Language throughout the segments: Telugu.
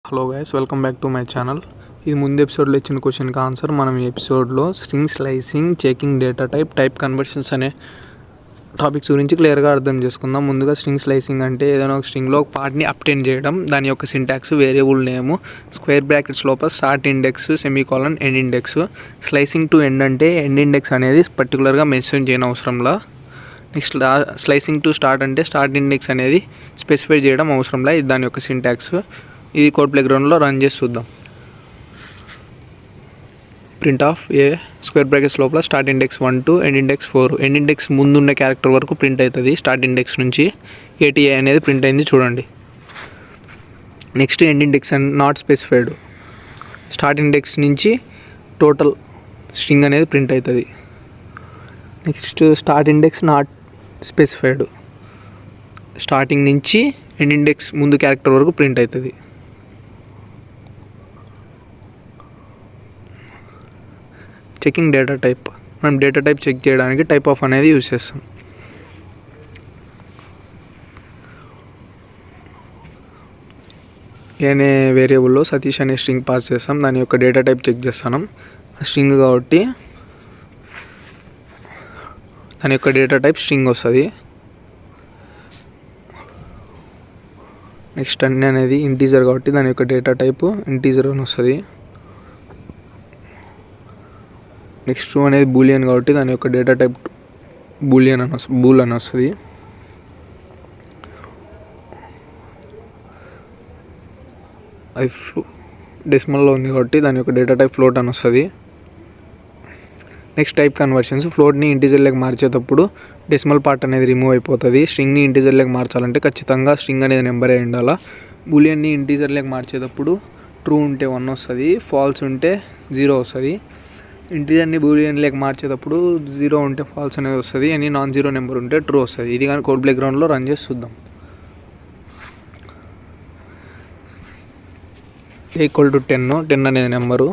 Hello guys, welcome back to my channel. ఇది ముందు ఎపిసోడ్లో ఇచ్చిన క్వశ్చన్కి ఆన్సర్. మనం ఈ ఎపిసోడ్లో string slicing, checking data type conversions అనే టాపిక్స్ గురించి క్లియర్గా అర్థం చేసుకుందాం. ముందుగా స్ట్రింగ్ స్లైసింగ్ అంటే ఏదైనా ఒక స్ట్రింగ్లో ఒక పార్ట్ని అప్టెండ్ చేయడం. దాని యొక్క సింటాక్స్, వేరియబుల్ నేము, స్క్వేర్ బ్రాకెట్స్ లోపల start index, semicolon, end index. Slicing to end అంటే ఎండ్ ఇండెక్స్ అనేది పర్టికులర్గా మెన్షన్ చేయని అవసరంలా. నెక్స్ట్ స్లైసింగ్ టు స్టార్ట్ అంటే స్టార్ట్ ఇండెక్స్ అనేది స్పెసిఫై చేయడం అవసరంలా. ఇది దాని యొక్క సింటాక్స్. ఇది కోడ్ ప్లేగ్రౌండ్లో రన్ చేసి చూద్దాం. Print of a square brackets లోపల start index 1 to end index 4. End index ముందున్న క్యారెక్టర్ వరకు ప్రింట్ అవుతుంది. స్టార్ట్ ఇండెక్స్ నుంచి ఏటీఐ అనేది ప్రింట్ అయింది చూడండి. Next end index and not specified. Start index నుంచి టోటల్ స్ట్రింగ్ అనేది ప్రింట్ అవుతుంది. Next start index not specified. Starting నుంచి ఎండ్ ఇండెక్స్ ముందు క్యారెక్టర్ వరకు ప్రింట్ అవుతుంది. Checking data type. మనం డేటా టైప్ చెక్ చేయడానికి టైప్ ఆఫ్ అనేది యూజ్ చేస్తాం. ఏనే వేరియబుల్లో సతీష్ అనే స్ట్రింగ్ పాస్ చేస్తాం. దాని యొక్క డేటా టైప్ చెక్ చేస్తాం. స్ట్రింగ్ కాబట్టి దాని యొక్క డేటా టైప్ స్ట్రింగ్ వస్తుంది. నెక్స్ట్ అన్ని అనేది ఇంటీజర్ కాబట్టి దాని యొక్క డేటా టైప్ ఇంటీజర్ అని వస్తుంది. నెక్స్ట్ ట్రూ అనేది బూలియన్ కాబట్టి దాని యొక్క డేటా టైప్ బూల్ అని వస్తుంది. అది డెసిమల్లో ఉంది కాబట్టి దాని యొక్క డేటా టైప్ ఫ్లోట్ అని వస్తుంది. Next type conversions. ఫ్లోట్ని ఇంటీజర్లోకి మార్చేటప్పుడు డెసిమల్ పార్ట్ అనేది రిమూవ్ అయిపోతుంది. స్ట్రింగ్ని ఇంటీజర్లోకి మార్చాలంటే ఖచ్చితంగా స్ట్రింగ్ అనేది నెంబర్ అయి ఉండాలి. బూలియన్ని ఇంటీజర్లోకి మార్చేటప్పుడు ట్రూ ఉంటే 1 వస్తుంది, ఫాల్స్ ఉంటే 0 వస్తుంది. ఇంటీజర్ని బూలియన్లోకి మార్చేటప్పుడు 0 ఉంటే ఫాల్స్ అనేది వస్తుంది, అని నాన్ జీరో నెంబర్ ఉంటే ట్రూ వస్తుంది. ఇది కానీ కోడ్ ప్లేగ్రౌండ్లో రన్ చేసి చూద్దాం. +10 అనేది నెంబరు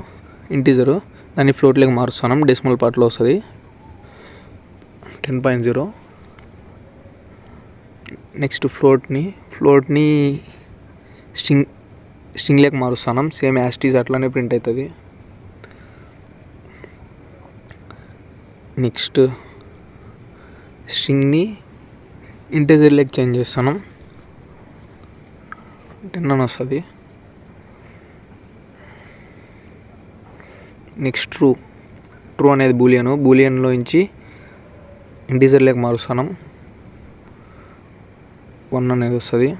ఇంటీజరు, దాన్ని ఫ్లోట్లోకి మారుస్తున్నాం. డెసిమల్ పార్ట్లో వస్తుంది 10.0. నెక్స్ట్ ఫ్లోట్ని స్ట్రింగ్లోకి మారుస్తున్నాం. సేమ్ యాస్టీస్ అట్లానే ప్రింట్ అవుతుంది. నెక్స్ట్ స్ట్రింగ్ని ఇంటీజర్లోకి చేంజ్ చేస్తున్నాం. 10 అని వస్తుంది. నెక్స్ట్ ట్రూ అనేది బూలియన్లో నుంచి ఇంటీజర్లోకి మారుస్తున్నాం. 1 అనేది వస్తుంది.